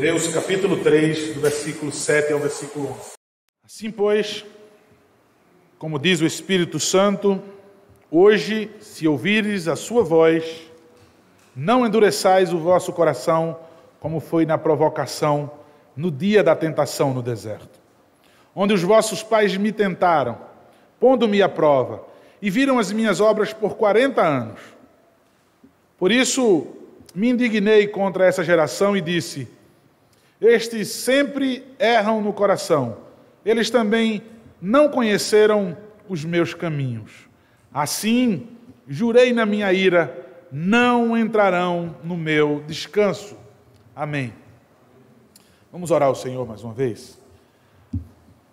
Hebreus capítulo 3, do versículo 7 ao versículo 11. Assim, pois, como diz o Espírito Santo, hoje, se ouvires a sua voz, não endureçais o vosso coração, como foi na provocação, no dia da tentação no deserto, onde os vossos pais me tentaram, pondo-me à prova, e viram as minhas obras por 40 anos. Por isso, me indignei contra essa geração e disse: estes sempre erram no coração, eles também não conheceram os meus caminhos. Assim, jurei na minha ira, não entrarão no meu descanso. Amém. Vamos orar ao Senhor mais uma vez.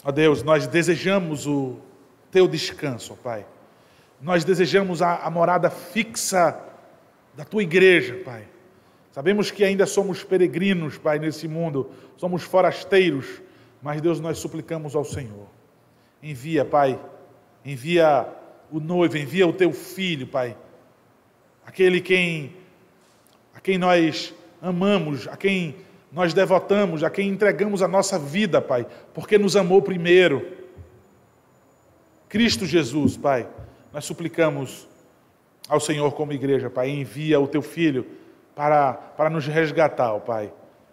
Ó Deus, nós desejamos o teu descanso, ó Pai. Nós desejamos a morada fixa da tua igreja, Pai. Sabemos que ainda somos peregrinos, Pai, nesse mundo, somos forasteiros, mas, Deus, nós suplicamos ao Senhor. Envia, Pai, envia o noivo, envia o teu filho, Pai, aquele a quem nós amamos, a quem nós devotamos, a quem entregamos a nossa vida, Pai, porque nos amou primeiro. Cristo Jesus, Pai, nós suplicamos ao Senhor como igreja, Pai, envia o teu filho para nos resgatar, ó Pai.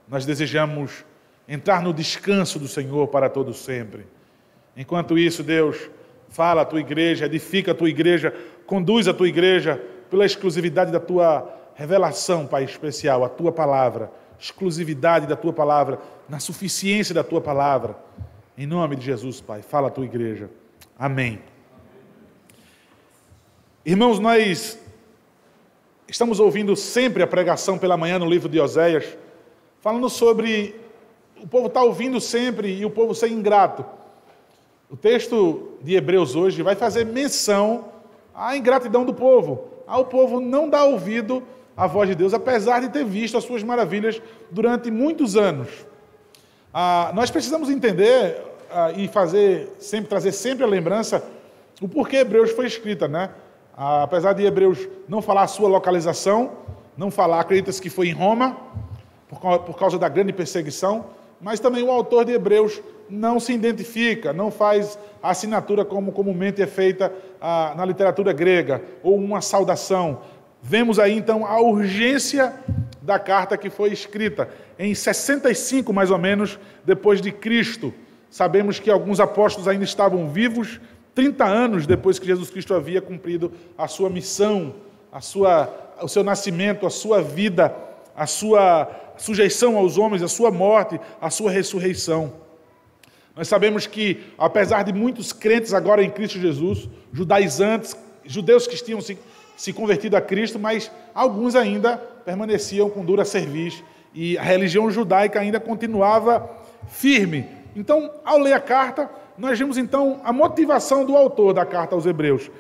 Nós desejamos entrar no descanso do Senhor para todo sempre. Enquanto isso, Deus, fala a tua igreja, edifica a tua igreja, conduz a tua igreja pela exclusividade da tua revelação, Pai, especial, a tua palavra, exclusividade da tua palavra, na suficiência da tua palavra. Em nome de Jesus, Pai, fala a tua igreja. Amém. Irmãos, nós estamos ouvindo sempre a pregação pela manhã no livro de Oséias, falando sobre o povo estar ouvindo sempre e o povo ser ingrato. O texto de Hebreus hoje vai fazer menção à ingratidão do povo, ao povo não dar ouvido à voz de Deus, apesar de ter visto as suas maravilhas durante muitos anos. Nós precisamos entender e trazer sempre a lembrança o porquê Hebreus foi escrita, né? Apesar de Hebreus não falar a sua localização, não falar, acredita-se que foi em Roma, por causa da grande perseguição, mas também o autor de Hebreus não se identifica, não faz a assinatura como comumente é feita na literatura grega, ou uma saudação. Vemos aí então a urgência da carta que foi escrita em 65, mais ou menos, depois de Cristo. Sabemos que alguns apóstolos ainda estavam vivos, 30 anos depois que Jesus Cristo havia cumprido a sua missão, o seu nascimento, a sua vida, a sua sujeição aos homens, a sua morte, a sua ressurreição. Nós sabemos que, apesar de muitos crentes agora em Cristo Jesus, judaizantes, judeus que tinham se convertido a Cristo, mas alguns ainda permaneciam com dura cerviz e a religião judaica ainda continuava firme. Então, ao ler a carta, nós vimos então a motivação do autor da carta aos Hebreus.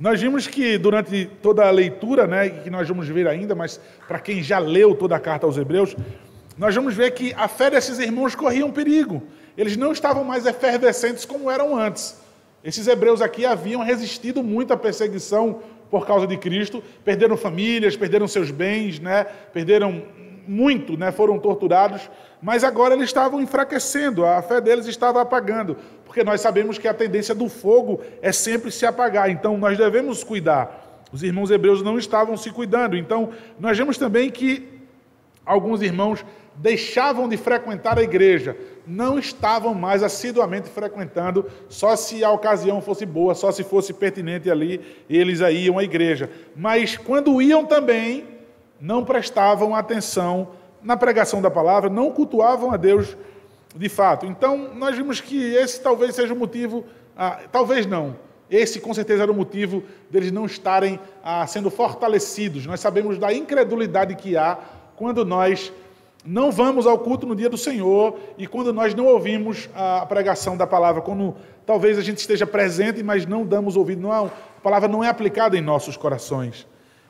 Nós vimos que durante toda a leitura, né, que nós vamos ver ainda, mas para quem já leu toda a carta aos Hebreus, nós vamos ver que a fé desses irmãos corria um perigo. Eles não estavam mais efervescentes como eram antes. Esses hebreus aqui haviam resistido muito à perseguição por causa de Cristo, perderam famílias, perderam seus bens, né, perderam muito, né, foram torturados, mas agora eles estavam enfraquecendo, a fé deles estava apagando, porque nós sabemos que a tendência do fogo é sempre se apagar, então nós devemos cuidar. Os irmãos hebreus não estavam se cuidando, então nós vemos também que alguns irmãos deixavam de frequentar a igreja, não estavam mais assiduamente frequentando, só se a ocasião fosse boa, só se fosse pertinente ali, eles aí iam à igreja, mas quando iam também, não prestavam atenção na pregação da palavra, não cultuavam a Deus de fato. Então, nós vimos que esse talvez seja o motivo, talvez não, esse com certeza era o motivo deles não estarem sendo fortalecidos. Nós sabemos da incredulidade que há quando nós não vamos ao culto no dia do Senhor e quando nós não ouvimos a pregação da palavra, quando talvez a gente esteja presente, mas não damos ouvido, a palavra não é aplicada em nossos corações.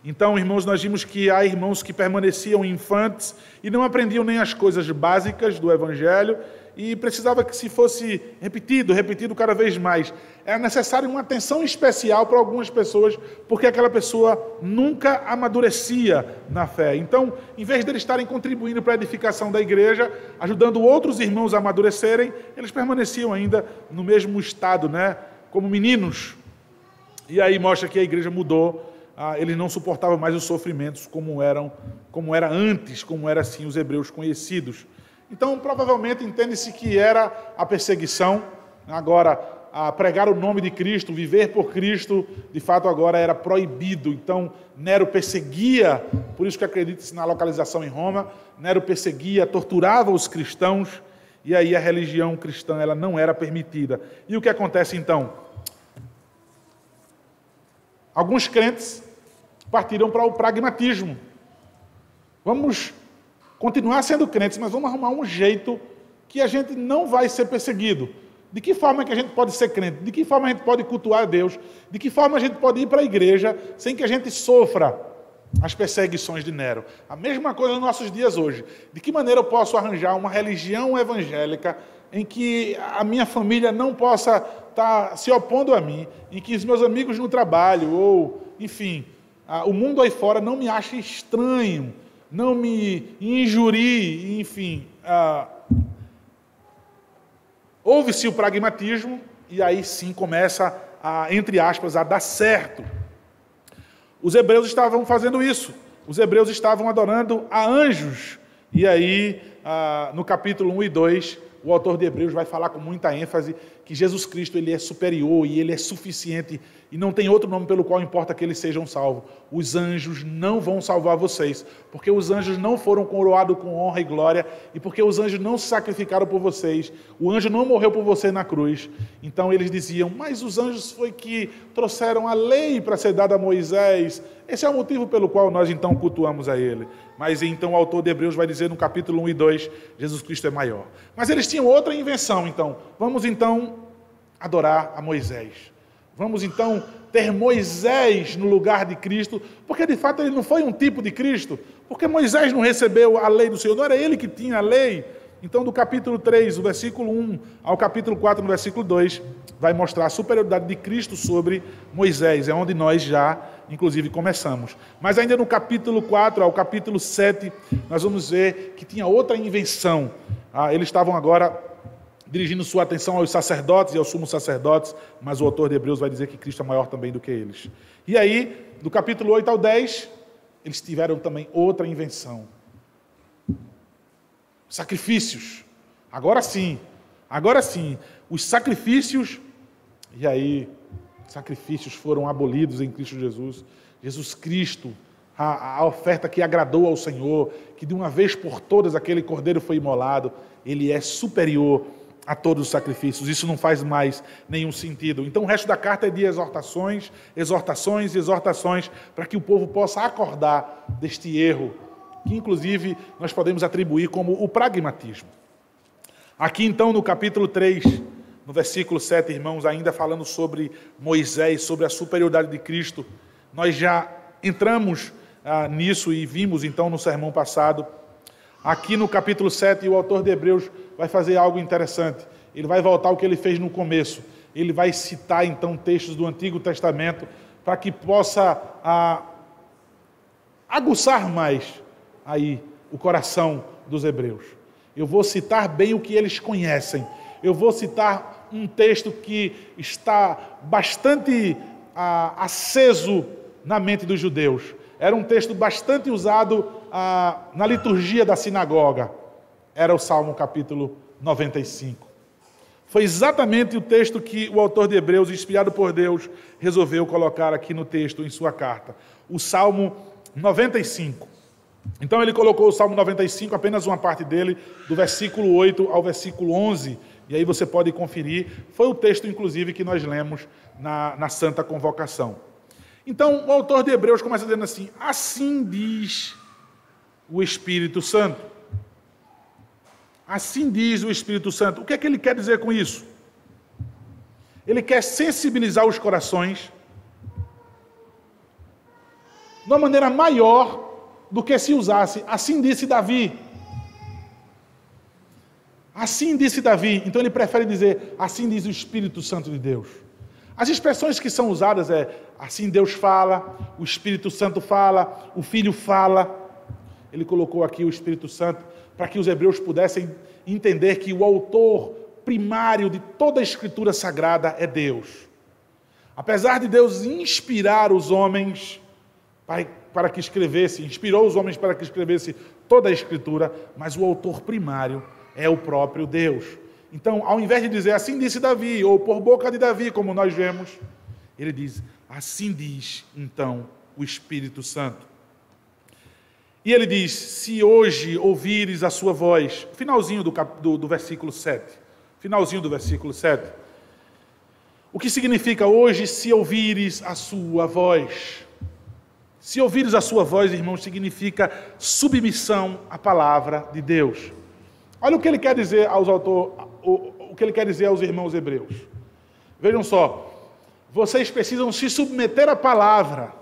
Então, irmãos, nós vimos que há irmãos que permaneciam infantes e não aprendiam nem as coisas básicas do Evangelho, e precisava que se fosse repetido cada vez mais. Era necessário uma atenção especial para algumas pessoas, porque aquela pessoa nunca amadurecia na fé. Então, em vez de eles estarem contribuindo para a edificação da igreja, ajudando outros irmãos a amadurecerem, eles permaneciam ainda no mesmo estado, né? Como meninos. E aí mostra que a igreja mudou. Eles não suportavam mais os sofrimentos como era antes, como eram assim os hebreus conhecidos. Então, provavelmente, entende-se que era a perseguição. Agora, pregar o nome de Cristo, viver por Cristo, de fato agora era proibido. Então, Nero perseguia, por isso que acredita-se na localização em Roma, Nero perseguia, torturava os cristãos, e aí a religião cristã ela não era permitida. E o que acontece então? Alguns crentes partiram para o pragmatismo. Vamos continuar sendo crentes, mas vamos arrumar um jeito que a gente não vai ser perseguido. De que forma que a gente pode ser crente? De que forma a gente pode cultuar a Deus? De que forma a gente pode ir para a igreja sem que a gente sofra as perseguições de Nero? A mesma coisa nos nossos dias hoje. De que maneira eu posso arranjar uma religião evangélica em que a minha família não possa estar se opondo a mim, em que os meus amigos no trabalho, ou, enfim, o mundo aí fora não me ache estranho, não me injurie, enfim. Houve-se o pragmatismo, e aí sim começa, entre aspas, a dar certo. Os hebreus estavam fazendo isso. Os hebreus estavam adorando a anjos. E aí, no capítulo 1 e 2, o autor de Hebreus vai falar com muita ênfase que Jesus Cristo ele é superior e ele é suficiente e não tem outro nome pelo qual importa que eles sejam salvos. Os anjos não vão salvar vocês, porque os anjos não foram coroados com honra e glória e porque os anjos não se sacrificaram por vocês. O anjo não morreu por você na cruz. Então eles diziam, mas os anjos foi que trouxeram a lei para ser dada a Moisés. Esse é o motivo pelo qual nós então cultuamos a ele. Mas então o autor de Hebreus vai dizer no capítulo 1 e 2, Jesus Cristo é maior. Mas eles tinham outra invenção, então. Vamos então adorar a Moisés. Vamos então ter Moisés no lugar de Cristo, porque de fato ele não foi um tipo de Cristo, porque Moisés não recebeu a lei do Senhor, não era ele que tinha a lei. Então do capítulo 3, do versículo 1 ao capítulo 4, no versículo 2, vai mostrar a superioridade de Cristo sobre Moisés, é onde nós já, inclusive, começamos. Mas ainda no capítulo 4 ao capítulo 7, nós vamos ver que tinha outra invenção. Eles estavam agora dirigindo sua atenção aos sacerdotes e aos sumos sacerdotes, mas o autor de Hebreus vai dizer que Cristo é maior também do que eles. E aí, do capítulo 8 ao 10, eles tiveram também outra invenção. Sacrifícios. Agora sim, os sacrifícios, e aí, sacrifícios foram abolidos em Cristo Jesus. Jesus Cristo, a oferta que agradou ao Senhor, que de uma vez por todas aquele cordeiro foi imolado, ele é superior a todos os sacrifícios. Isso não faz mais nenhum sentido. Então o resto da carta é de exortações, para que o povo possa acordar deste erro, que inclusive nós podemos atribuir como o pragmatismo. Aqui então no capítulo 3, no versículo 7, irmãos, ainda falando sobre Moisés, sobre a superioridade de Cristo, nós já entramos nisso e vimos então no sermão passado. Aqui no capítulo 7, o autor de Hebreus vai fazer algo interessante. Ele vai voltar ao que ele fez no começo. Ele vai citar, então, textos do Antigo Testamento para que possa aguçar mais aí o coração dos hebreus. Eu vou citar bem o que eles conhecem. Eu vou citar um texto que está bastante aceso na mente dos judeus. Era um texto bastante usado na liturgia da sinagoga. Era o Salmo capítulo 95. Foi exatamente o texto que o autor de Hebreus, inspirado por Deus, resolveu colocar aqui no texto, em sua carta. O Salmo 95. Então ele colocou o Salmo 95, apenas uma parte dele, do versículo 8 ao versículo 11. E aí você pode conferir. Foi o texto, inclusive, que nós lemos na Santa Convocação. Então, o autor de Hebreus começa dizendo assim, assim diz o Espírito Santo. Assim diz o Espírito Santo. O que é que ele quer dizer com isso? Ele quer sensibilizar os corações de uma maneira maior do que se usasse. Assim disse Davi. assim disse Davi. Então ele prefere dizer, assim diz o Espírito Santo de Deus. As expressões que são usadas é, assim Deus fala, o Espírito Santo fala, o Filho fala. Ele colocou aqui o Espírito Santo para que os hebreus pudessem entender que o autor primário de toda a Escritura Sagrada é Deus. Apesar de Deus inspirar os homens para que escrevesse, inspirou os homens para que escrevesse toda a Escritura, mas o autor primário é o próprio Deus. Então, ao invés de dizer, assim disse Davi, ou por boca de Davi, como nós vemos, ele diz, assim diz, então, o Espírito Santo. E ele diz, se hoje ouvires a sua voz, finalzinho do versículo 7, finalzinho do versículo 7, o que significa hoje, se ouvires a sua voz? Se ouvires a sua voz, irmãos, significa submissão à palavra de Deus. Olha o que ele quer dizer o que ele quer dizer aos irmãos hebreus. Vejam só, vocês precisam se submeter à palavra.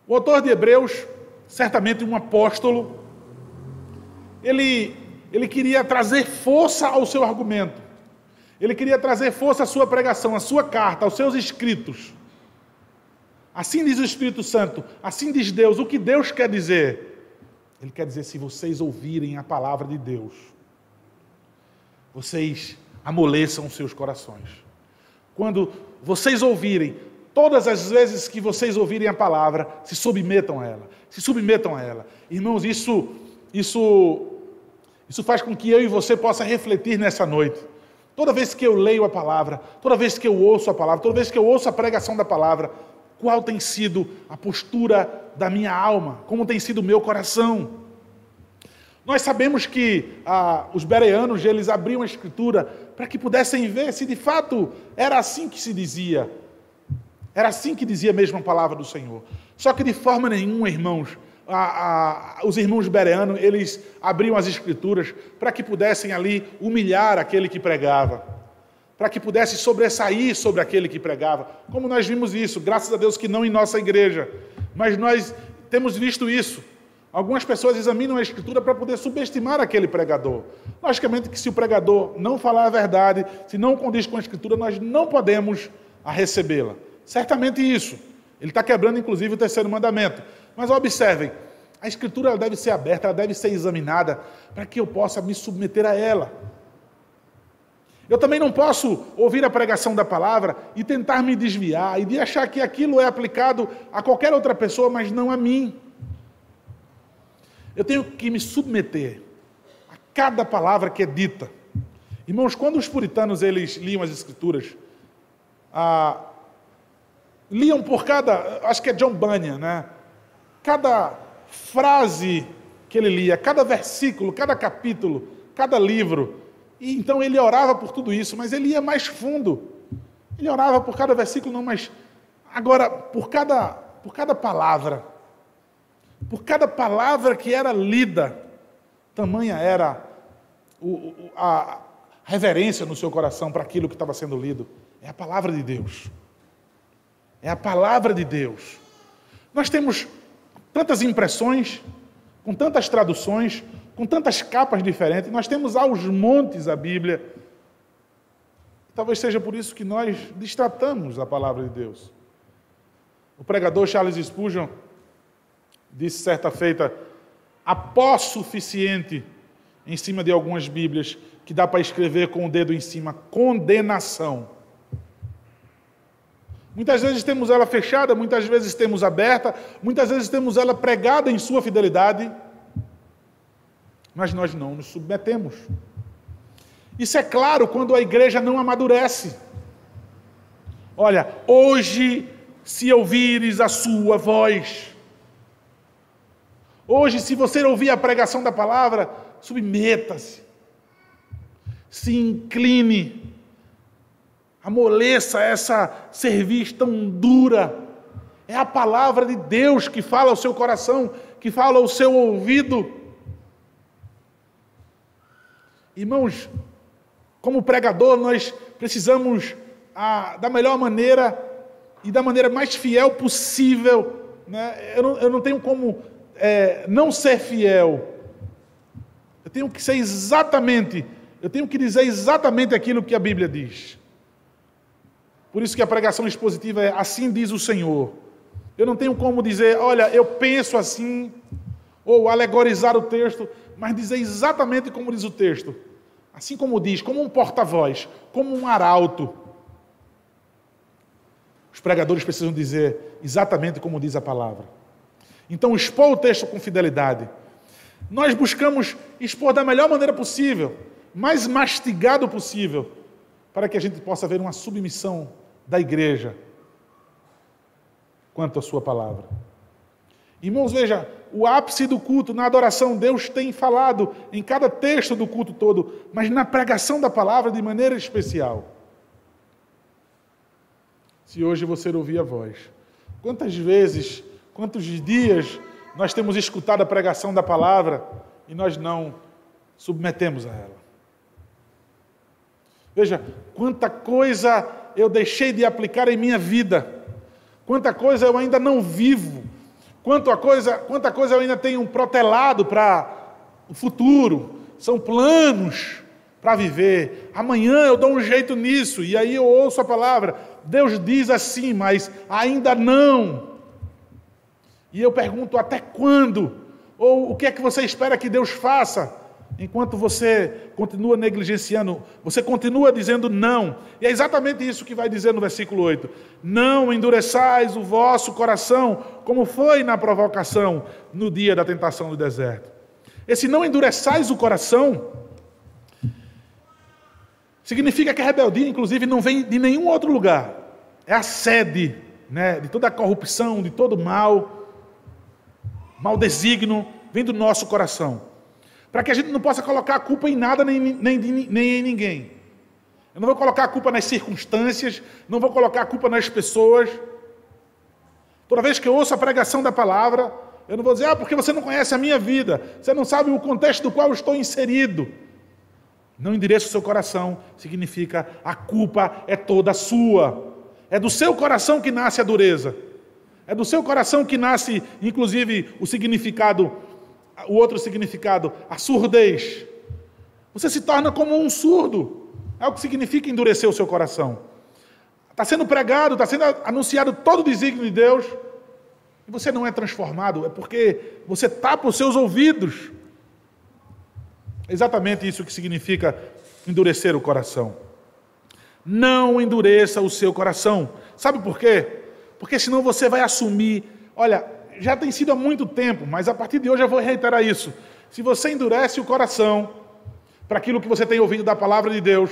O autor de Hebreus, certamente um apóstolo, ele queria trazer força ao seu argumento. Ele queria trazer força à sua pregação, à sua carta, aos seus escritos. Assim diz o Espírito Santo, assim diz Deus. O que Deus quer dizer? Ele quer dizer, se vocês ouvirem a palavra de Deus, vocês amoleçam os seus corações. Quando vocês ouvirem, todas as vezes que vocês ouvirem a palavra, se submetam a ela. Se submetam a ela. Irmãos, isso faz com que eu e você possa refletir nessa noite. Toda vez que eu leio a palavra, toda vez que eu ouço a palavra, toda vez que eu ouço a pregação da palavra, qual tem sido a postura da minha alma? Como tem sido o meu coração? Nós sabemos que os bereanos, eles abriam a Escritura para que pudessem ver se de fato era assim que se dizia. Era assim que dizia mesmo a palavra do Senhor. Só que de forma nenhuma, irmãos, os irmãos bereanos, eles abriam as Escrituras para que pudessem ali humilhar aquele que pregava, para que pudesse sobressair sobre aquele que pregava. Como nós vimos isso, graças a Deus que não em nossa igreja, mas nós temos visto isso. Algumas pessoas examinam a Escritura para poder subestimar aquele pregador. Logicamente que se o pregador não falar a verdade, se não condiz com a Escritura, nós não podemos recebê-la. Certamente isso. Ele está quebrando, inclusive, o terceiro mandamento. Mas observem, a Escritura ela deve ser aberta, ela deve ser examinada para que eu possa me submeter a ela. Eu também não posso ouvir a pregação da palavra e tentar me desviar e de achar que aquilo é aplicado a qualquer outra pessoa, mas não a mim. Eu tenho que me submeter a cada palavra que é dita. Irmãos, quando os puritanos eles liam as Escrituras, liam por acho que é John Bunyan, né? Cada frase que ele lia, cada versículo, cada capítulo, cada livro. E então ele orava por tudo isso, mas ele ia mais fundo. Ele orava por cada versículo, não, mas agora por cada palavra. Por cada palavra que era lida, tamanha era a reverência no seu coração para aquilo que estava sendo lido. É a palavra de Deus. É a palavra de Deus. Nós temos tantas impressões, com tantas traduções, com tantas capas diferentes. Nós temos aos montes a Bíblia. Talvez seja por isso que nós destratamos a palavra de Deus. O pregador Charles Spurgeon disse certa feita, há pó suficiente em cima de algumas Bíblias que dá para escrever com o dedo em cima, condenação. Muitas vezes temos ela fechada, muitas vezes temos aberta, muitas vezes temos ela pregada em sua fidelidade, mas nós não nos submetemos. Isso é claro quando a igreja não amadurece. Olha, hoje, se ouvires a sua voz, hoje, se você ouvir a pregação da palavra, submeta-se, se incline, amoleça essa cerviz tão dura. É a palavra de Deus que fala ao seu coração, que fala ao seu ouvido. Irmãos, como pregador, nós precisamos da melhor maneira e da maneira mais fiel possível. Né? Eu não tenho como não ser fiel. Eu tenho que dizer exatamente aquilo que a Bíblia diz. Por isso que a pregação expositiva é assim diz o Senhor. Eu não tenho como dizer, olha, eu penso assim, ou alegorizar o texto, mas dizer exatamente como diz o texto. Assim como diz, como um porta-voz, como um arauto. Os pregadores precisam dizer exatamente como diz a palavra. Então, expor o texto com fidelidade. Nós buscamos expor da melhor maneira possível, mais mastigado possível, para que a gente possa ver uma submissão da igreja quanto à sua palavra. Irmãos, veja, o ápice do culto, na adoração, Deus tem falado em cada texto do culto todo, mas na pregação da palavra de maneira especial. Se hoje você ouvir a voz, quantas vezes, quantos dias nós temos escutado a pregação da palavra e nós não submetemos a ela? Veja, quanta coisa eu deixei de aplicar em minha vida, quanta coisa eu ainda não vivo, quanta coisa eu ainda tenho protelado para o futuro, são planos para viver. Amanhã eu dou um jeito nisso, e aí eu ouço a palavra, Deus diz assim, mas ainda não. E eu pergunto, até quando? Ou o que é que você espera que Deus faça? Enquanto você continua negligenciando, você continua dizendo não. E é exatamente isso que vai dizer no versículo 8. Não endureçais o vosso coração, como foi na provocação, no dia da tentação do deserto. Esse não endureçais o coração significa que a rebeldia, inclusive, não vem de nenhum outro lugar. É a sede, né, de toda a corrupção, de todo mal desígnio, vem do nosso coração. Para que a gente não possa colocar a culpa em nada, nem em ninguém. Eu não vou colocar a culpa nas circunstâncias, não vou colocar a culpa nas pessoas. Toda vez que eu ouço a pregação da palavra, eu não vou dizer, porque você não conhece a minha vida, você não sabe o contexto do qual eu estou inserido. Não endereça o seu coração, significa a culpa é toda sua. É do seu coração que nasce a dureza. É do seu coração que nasce, inclusive, o outro significado, a surdez. Você se torna como um surdo. É o que significa endurecer o seu coração. Está sendo pregado, está sendo anunciado todo o desígnio de Deus, e você não é transformado, é porque você tapa os seus ouvidos. É exatamente isso que significa endurecer o coração. Não endureça o seu coração. Sabe por quê? Porque senão você vai assumir, olha, já tem sido há muito tempo, mas a partir de hoje eu vou reiterar isso. Se você endurece o coração para aquilo que você tem ouvido da palavra de Deus,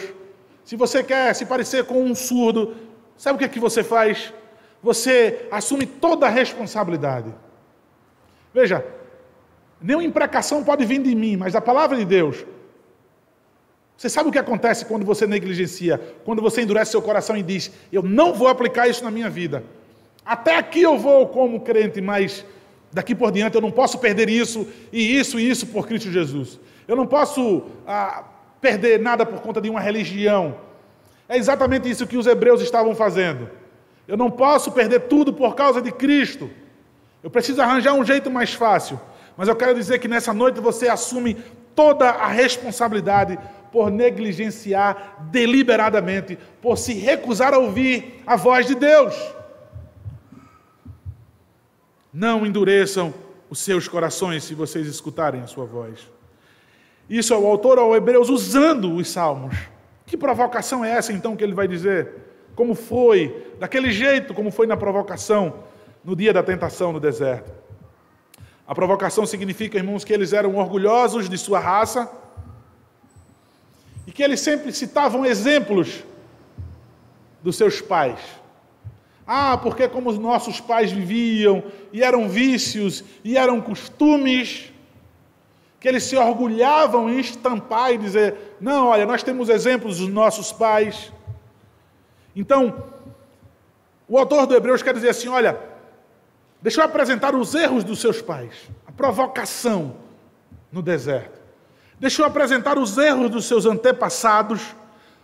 se você quer se parecer com um surdo, sabe o que é que você faz? Você assume toda a responsabilidade. Veja, nenhuma imprecação pode vir de mim, mas da palavra de Deus. Você sabe o que acontece quando você negligencia, quando você endurece seu coração e diz, eu não vou aplicar isso na minha vida. Até aqui eu vou como crente, mas daqui por diante eu não posso perder isso e isso por Cristo Jesus. Eu não posso perder nada por conta de uma religião. É exatamente isso que os hebreus estavam fazendo. Eu não posso perder tudo por causa de Cristo. Eu preciso arranjar um jeito mais fácil. Mas eu quero dizer que nessa noite você assume toda a responsabilidade por negligenciar deliberadamente, por se recusar a ouvir a voz de Deus. Não endureçam os seus corações se vocês escutarem a sua voz. Isso é o autor aos Hebreus usando os salmos. Que provocação é essa então que ele vai dizer? Como foi, daquele jeito como foi na provocação, no dia da tentação no deserto. A provocação significa, irmãos, que eles eram orgulhosos de sua raça e que eles sempre citavam exemplos dos seus pais. Porque como os nossos pais viviam, e eram vícios, e eram costumes, que eles se orgulhavam em estampar e dizer, não, olha, nós temos exemplos dos nossos pais. Então, o autor do Hebreus quer dizer assim, olha, deixa eu apresentar os erros dos seus pais, a provocação no deserto. Deixa eu apresentar os erros dos seus antepassados,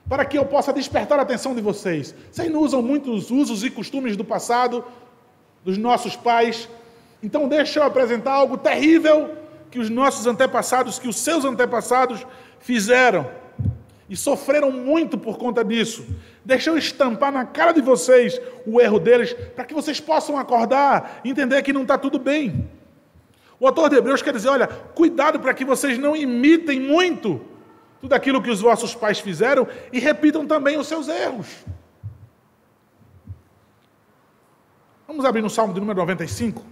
para que eu possa despertar a atenção de vocês. Vocês não usam muitos usos e costumes do passado, dos nossos pais. Então deixa eu apresentar algo terrível que os nossos antepassados, que os seus antepassados fizeram. E sofreram muito por conta disso. Deixa eu estampar na cara de vocês o erro deles, para que vocês possam acordar e entender que não está tudo bem. O autor de Hebreus quer dizer, olha, cuidado para que vocês não imitem muito tudo aquilo que os vossos pais fizeram e repitam também os seus erros. Vamos abrir no Salmo de número 95.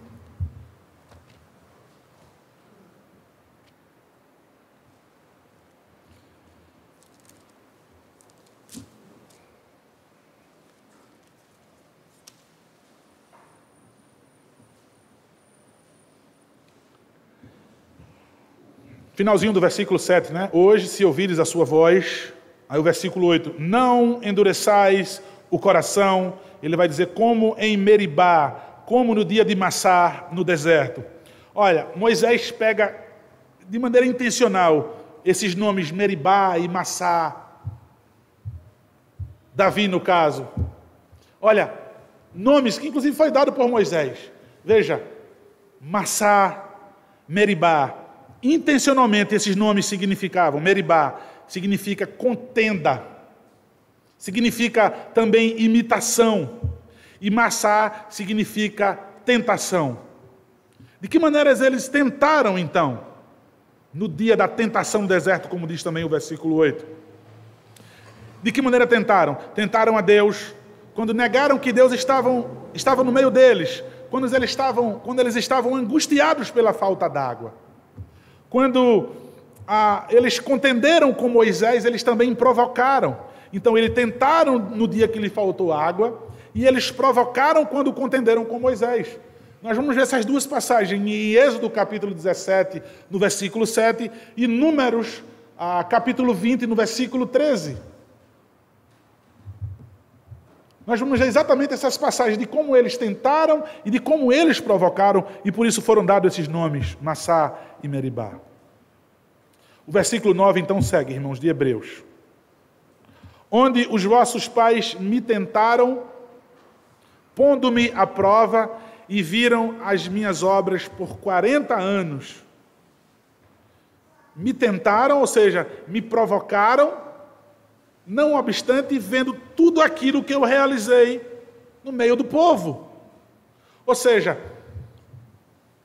Finalzinho do versículo 7, né? Hoje, se ouvires a sua voz, aí o versículo 8, não endureçais o coração, ele vai dizer como em Meribá, como no dia de Massá, no deserto. Olha, Moisés pega de maneira intencional esses nomes Meribá e Massá, Davi no caso. Olha, nomes que inclusive foi dado por Moisés. Veja, Massá, Meribá. Intencionalmente esses nomes significavam, Meribá significa contenda, significa também imitação, e Massá significa tentação. De que maneiras eles tentaram então? No dia da tentação no deserto, como diz também o versículo 8. De que maneira tentaram? Tentaram a Deus, quando negaram que Deus estava no meio deles, quando eles estavam angustiados pela falta d'água. Quando eles contenderam com Moisés, eles também provocaram. Então, eles tentaram no dia que lhe faltou água, e eles provocaram quando contenderam com Moisés. Nós vamos ver essas duas passagens em Êxodo, capítulo 17, no versículo 7, e Números, capítulo 20, no versículo 13. Nós vamos ver exatamente essas passagens de como eles tentaram e de como eles provocaram, e por isso foram dados esses nomes, Massá e Meribá. O versículo 9 então segue, irmãos, de Hebreus. Onde os vossos pais me tentaram, pondo-me à prova, e viram as minhas obras por 40 anos. Me tentaram, ou seja, me provocaram, não obstante, vendo tudo aquilo que eu realizei no meio do povo. Ou seja,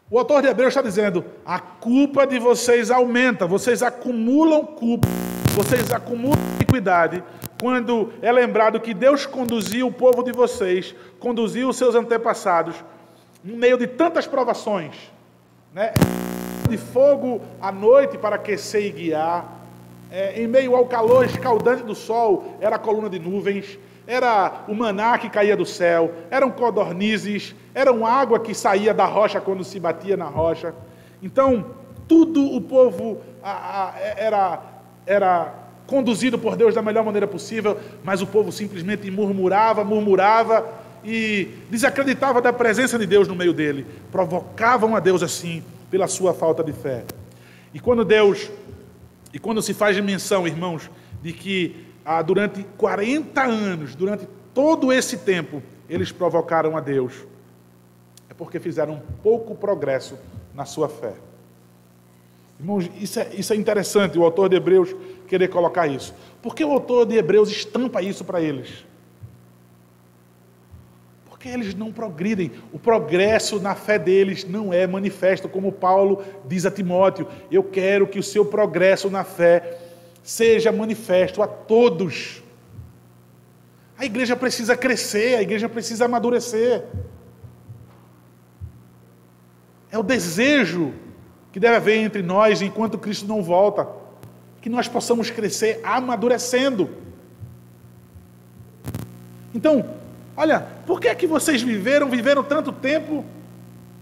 o autor de Hebreus está dizendo, a culpa de vocês aumenta, vocês acumulam culpa, vocês acumulam iniquidade, quando é lembrado que Deus conduziu o povo de vocês, conduziu os seus antepassados, no meio de tantas provações, né? De fogo à noite para aquecer e guiar, em meio ao calor escaldante do sol, era a coluna de nuvens, era o maná que caía do céu, eram codornizes, eram água que saía da rocha quando se batia na rocha. Então, tudo o povo era conduzido por Deus da melhor maneira possível, mas o povo simplesmente murmurava e desacreditava da presença de Deus no meio dele. Provocavam a Deus assim, pela sua falta de fé. E quando se faz menção, irmãos, de que durante 40 anos, durante todo esse tempo, eles provocaram a Deus, é porque fizeram pouco progresso na sua fé. Irmãos, isso é interessante, o autor de Hebreus querer colocar isso. Por que o autor de Hebreus estampa isso para eles? Porque eles não progridem. O progresso na fé deles não é manifesto, como Paulo diz a Timóteo. Eu quero que o seu progresso na fé seja manifesto a todos. A igreja precisa crescer, a igreja precisa amadurecer. É o desejo que deve haver entre nós enquanto Cristo não volta, que nós possamos crescer amadurecendo. Então, olha, por que é que vocês viveram tanto tempo,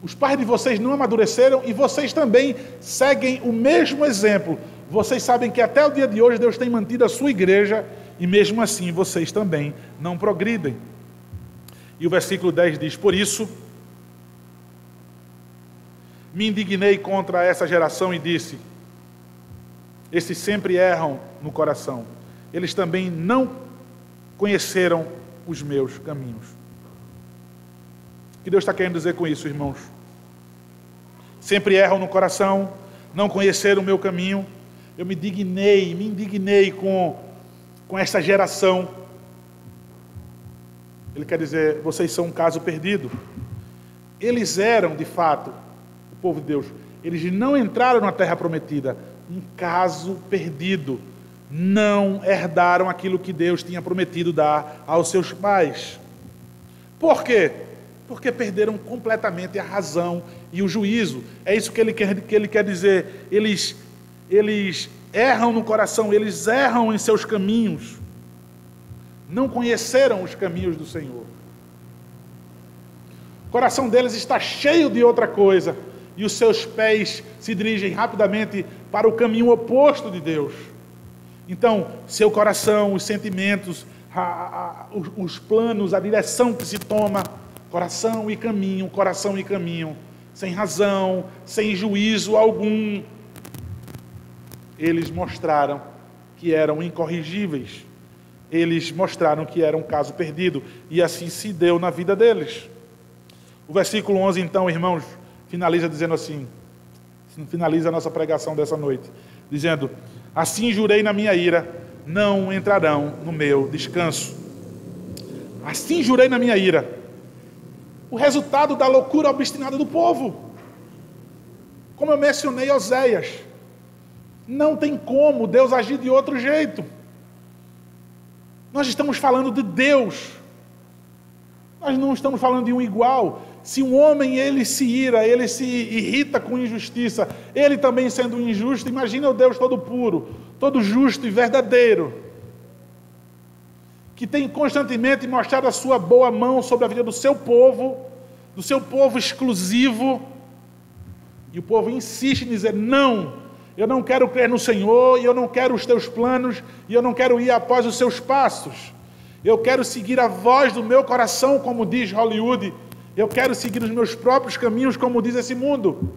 os pais de vocês não amadureceram e vocês também seguem o mesmo exemplo? Vocês sabem que até o dia de hoje Deus tem mantido a sua igreja e mesmo assim vocês também não progridem. E o versículo 10 diz, por isso, me indignei contra essa geração e disse, esses sempre erram no coração, eles também não conheceram os meus caminhos. O que Deus está querendo dizer com isso, irmãos? Sempre erram no coração, não conheceram o meu caminho. Eu me indignei com esta geração. Ele quer dizer, vocês são um caso perdido. Eles eram, de fato, o povo de Deus. Eles não entraram na terra prometida, um caso perdido. Não herdaram aquilo que Deus tinha prometido dar aos seus pais. Por quê? Porque perderam completamente a razão e o juízo. É isso que ele quer dizer. Eles erram no coração, eles erram em seus caminhos. Não conheceram os caminhos do Senhor. O coração deles está cheio de outra coisa, e os seus pés se dirigem rapidamente para o caminho oposto de Deus. Então, seu coração, os sentimentos, os planos, a direção que se toma, coração e caminho, sem razão, sem juízo algum, eles mostraram que eram incorrigíveis. Eles mostraram que era um caso perdido, e assim se deu na vida deles. O versículo 11, então, irmãos, finaliza dizendo assim, finaliza a nossa pregação dessa noite, dizendo: assim jurei na minha ira, não entrarão no meu descanso. Assim jurei na minha ira. O resultado da loucura obstinada do povo. Como eu mencionei, Oséias, não tem como Deus agir de outro jeito. Nós estamos falando de Deus. Nós não estamos falando de um igual. Se um homem, ele se ira, ele se irrita com injustiça, ele também sendo injusto, imagina o Deus todo puro, todo justo e verdadeiro, que tem constantemente mostrado a sua boa mão sobre a vida do seu povo exclusivo, e o povo insiste em dizer: não, eu não quero crer no Senhor, e eu não quero os teus planos, e eu não quero ir após os seus passos, eu quero seguir a voz do meu coração, como diz Hollywood, eu quero seguir os meus próprios caminhos, como diz esse mundo.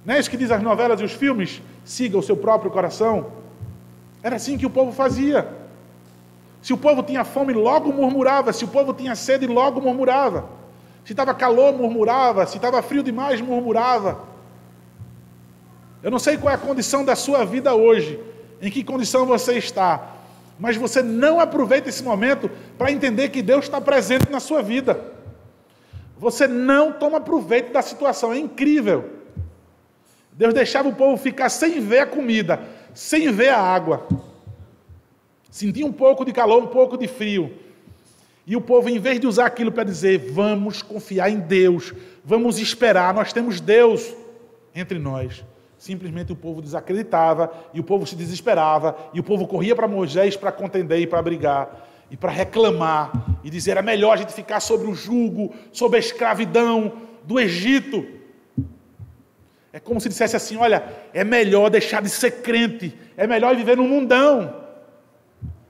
Não é isso que diz as novelas e os filmes? Siga o seu próprio coração. Era assim que o povo fazia. Se o povo tinha fome, logo murmurava. Se o povo tinha sede, logo murmurava. Se estava calor, murmurava. Se estava frio demais, murmurava. Eu não sei qual é a condição da sua vida hoje, em que condição você está, mas você não aproveita esse momento para entender que Deus está presente na sua vida. Você não toma proveito da situação, é incrível. Deus deixava o povo ficar sem ver a comida, sem ver a água. Sentia um pouco de calor, um pouco de frio. E o povo, em vez de usar aquilo para dizer: vamos confiar em Deus, vamos esperar, nós temos Deus entre nós, simplesmente o povo desacreditava, e o povo se desesperava, e o povo corria para Moisés para contender e para brigar, e para reclamar, e dizer: era melhor a gente ficar sobre o jugo, sobre a escravidão do Egito. É como se dissesse assim: olha, é melhor deixar de ser crente, é melhor viver no mundão.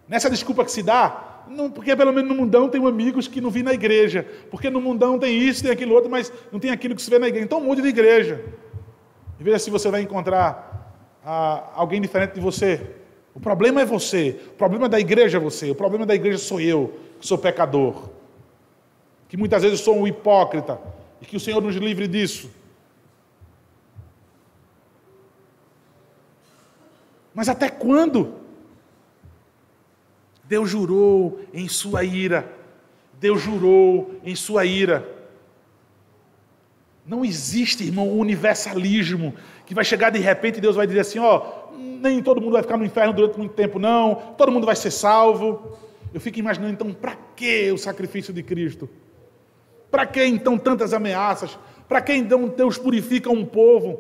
Nessa desculpa que se dá, não, porque pelo menos no mundão tem amigos que não vêm na igreja, porque no mundão tem isso, tem aquilo outro, mas não tem aquilo que se vê na igreja, então mude de igreja. E veja se você vai encontrar alguém diferente de você. O problema é você, o problema da igreja é você, o problema da igreja sou eu, que sou pecador, que muitas vezes sou um hipócrita, e que o Senhor nos livre disso. Mas até quando? Deus jurou em sua ira, Deus jurou em sua ira. Não existe, irmão, um universalismo que vai chegar de repente e Deus vai dizer assim: ó, nem todo mundo vai ficar no inferno durante muito tempo, não, todo mundo vai ser salvo. Eu fico imaginando, então, para que o sacrifício de Cristo? Para que, então, tantas ameaças? Para que, então, Deus purifica um povo?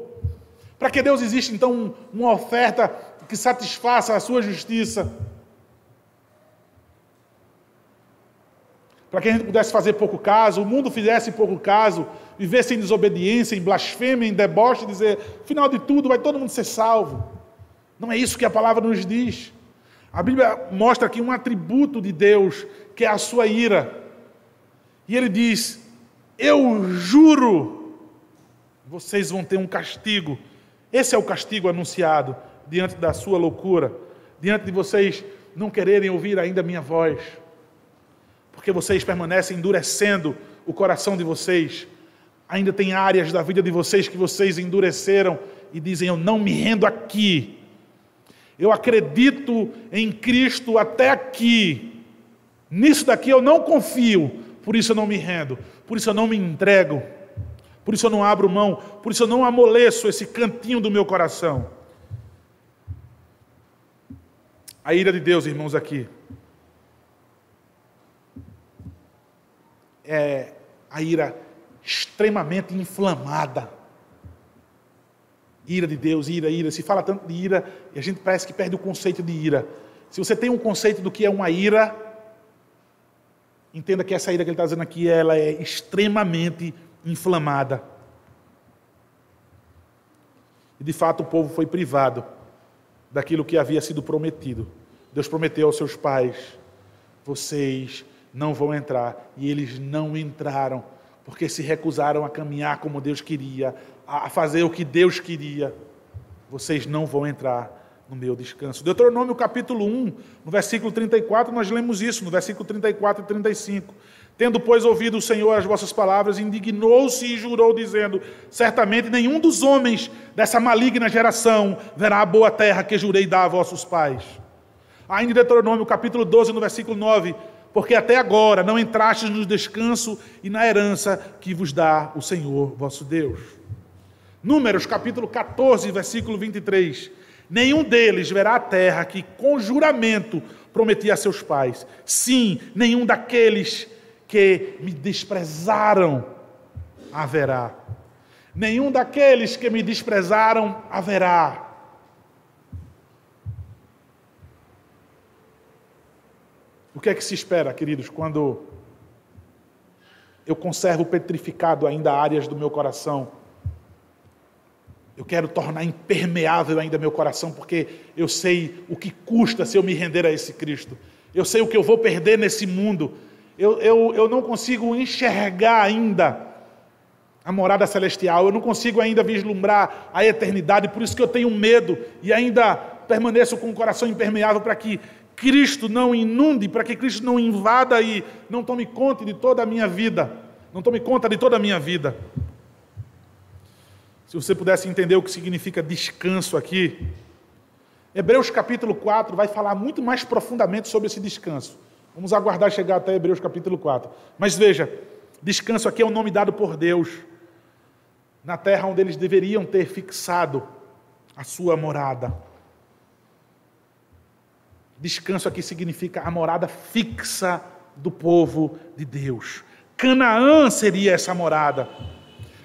Para que Deus existe, então, uma oferta que satisfaça a sua justiça? Para que a gente pudesse fazer pouco caso, o mundo fizesse pouco caso, vivesse em desobediência, em blasfêmia, em deboche, e dizer: final de tudo, vai todo mundo ser salvo. Não é isso que a palavra nos diz. A Bíblia mostra aqui um atributo de Deus, que é a sua ira. E ele diz: eu juro, vocês vão ter um castigo. Esse é o castigo anunciado diante da sua loucura, diante de vocês não quererem ouvir ainda a minha voz, porque vocês permanecem endurecendo o coração de vocês. Ainda tem áreas da vida de vocês que vocês endureceram e dizem: eu não me rendo aqui. Eu acredito em Cristo até aqui. Nisso daqui eu não confio, por isso eu não me rendo, por isso eu não me entrego, por isso eu não abro mão, por isso eu não amoleço esse cantinho do meu coração. A ira de Deus, irmãos, aqui é a ira extremamente inflamada. Ira de Deus, ira. Se fala tanto de ira, e a gente parece que perde o conceito de ira. Se você tem um conceito do que é uma ira, entenda que essa ira que ele está dizendo aqui, ela é extremamente inflamada. E de fato o povo foi privado daquilo que havia sido prometido. Deus prometeu aos seus pais: vocês não vão entrar. E eles não entraram, porque se recusaram a caminhar como Deus queria, a fazer o que Deus queria. Vocês não vão entrar no meu descanso. Deuteronômio capítulo 1, no versículo 34, nós lemos isso, no versículo 34 e 35. Tendo, pois, ouvido o Senhor as vossas palavras, indignou-se e jurou, dizendo: certamente nenhum dos homens dessa maligna geração verá a boa terra que jurei dar a vossos pais. Ainda em Deuteronômio capítulo 12, no versículo 9, porque até agora não entrastes no descanso e na herança que vos dá o Senhor vosso Deus. Números capítulo 14, versículo 23. Nenhum deles verá a terra que com juramento prometi a seus pais. Sim, nenhum daqueles que me desprezaram haverá. Nenhum daqueles que me desprezaram haverá. O que é que se espera, queridos, quando eu conservo petrificado ainda áreas do meu coração? Eu quero tornar impermeável ainda meu coração, porque eu sei o que custa se eu me render a esse Cristo. Eu sei o que eu vou perder nesse mundo. Eu não consigo enxergar ainda a morada celestial. Eu não consigo ainda vislumbrar a eternidade. Por isso que eu tenho medo e ainda permaneço com o coração impermeável, para que Cristo não inunde, para que Cristo não invada e não tome conta de toda a minha vida. Não tome conta de toda a minha vida. Se você pudesse entender o que significa descanso aqui, Hebreus capítulo 4 vai falar muito mais profundamente sobre esse descanso. Vamos aguardar chegar até Hebreus capítulo 4. Mas veja, descanso aqui é o nome dado por Deus na terra onde eles deveriam ter fixado a sua morada. Descanso aqui significa a morada fixa do povo de Deus. Canaã seria essa morada.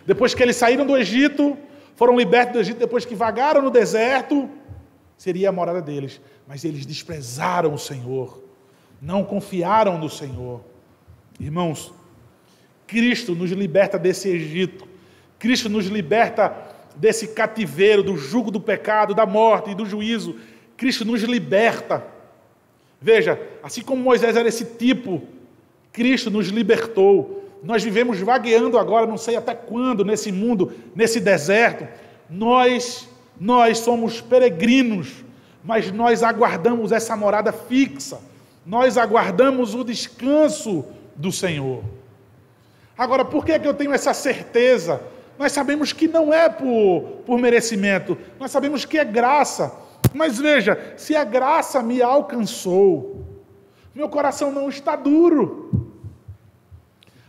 Depois que eles saíram do Egito, foram libertos do Egito, depois que vagaram no deserto, seria a morada deles. Mas eles desprezaram o Senhor, não confiaram no Senhor. Irmãos, Cristo nos liberta desse Egito. Cristo nos liberta desse cativeiro, do jugo do pecado, da morte e do juízo. Cristo nos liberta. Veja, assim como Moisés era esse tipo, Cristo nos libertou. Nós vivemos vagueando agora, não sei até quando, nesse mundo, nesse deserto. Nós somos peregrinos, mas nós aguardamos essa morada fixa. Nós aguardamos o descanso do Senhor. Agora, por que eu tenho essa certeza? Nós sabemos que não é por merecimento, nós sabemos que é graça. Mas veja, se a graça me alcançou, meu coração não está duro.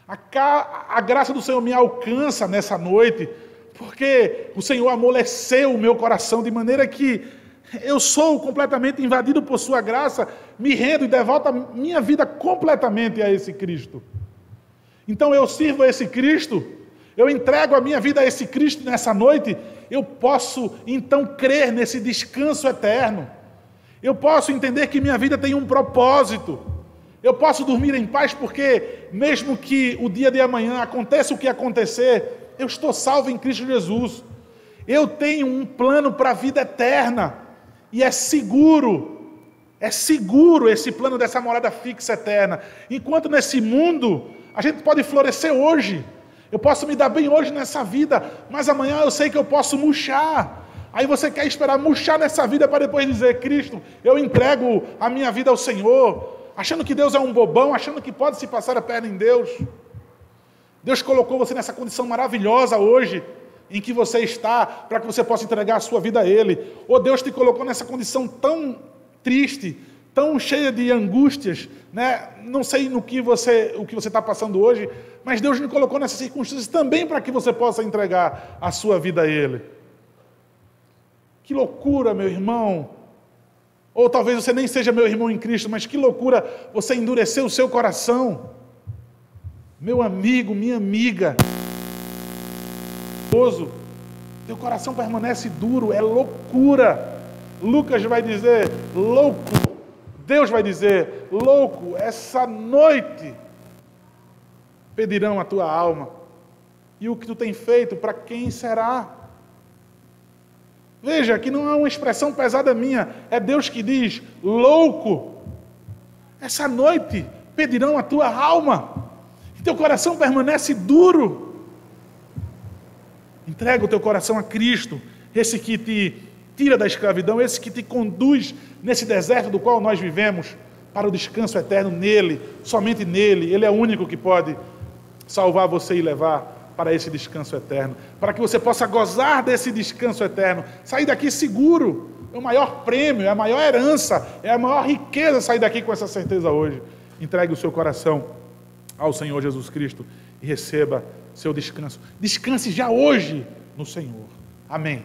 A graça do Senhor me alcança nessa noite, porque o Senhor amoleceu o meu coração, de maneira que eu sou completamente invadido por sua graça, me rendo e devolvo a minha vida completamente a esse Cristo. Então eu sirvo a esse Cristo, eu entrego a minha vida a esse Cristo nessa noite, eu posso então crer nesse descanso eterno. Eu posso entender que minha vida tem um propósito. Eu posso dormir em paz porque, mesmo que o dia de amanhã aconteça o que acontecer, eu estou salvo em Cristo Jesus. Eu tenho um plano para a vida eterna. E é seguro esse plano dessa morada fixa eterna. Enquanto nesse mundo, a gente pode florescer hoje. Eu posso me dar bem hoje nessa vida, mas amanhã eu sei que eu posso murchar. Aí você quer esperar murchar nessa vida para depois dizer: Cristo, eu entrego a minha vida ao Senhor, achando que Deus é um bobão, achando que pode se passar a perna em Deus. Deus colocou você nessa condição maravilhosa hoje, em que você está, para que você possa entregar a sua vida a Ele. Ou Deus te colocou nessa condição tão triste, tão cheia de angústias, né? Não sei o que você está passando hoje, mas Deus me colocou nessas circunstâncias também para que você possa entregar a sua vida a Ele. Que loucura, meu irmão! Ou talvez você nem seja meu irmão em Cristo, mas que loucura você endurecer o seu coração. Meu amigo, minha amiga, teu coração permanece duro, é loucura. Lucas vai dizer, louco. Deus vai dizer, louco, essa noite pedirão a tua alma. E o que tu tem feito, para quem será? Veja, que não é uma expressão pesada minha, é Deus que diz, louco, essa noite pedirão a tua alma. E teu coração permanece duro. Entrega o teu coração a Cristo, esse que te tira da escravidão, esse que te conduz nesse deserto do qual nós vivemos, para o descanso eterno nele, somente nele. Ele é o único que pode salvar você e levar para esse descanso eterno, para que você possa gozar desse descanso eterno, sair daqui seguro. É o maior prêmio, é a maior herança, é a maior riqueza sair daqui com essa certeza hoje. Entregue o seu coração ao Senhor Jesus Cristo e receba seu descanso. Descanse já hoje no Senhor. Amém.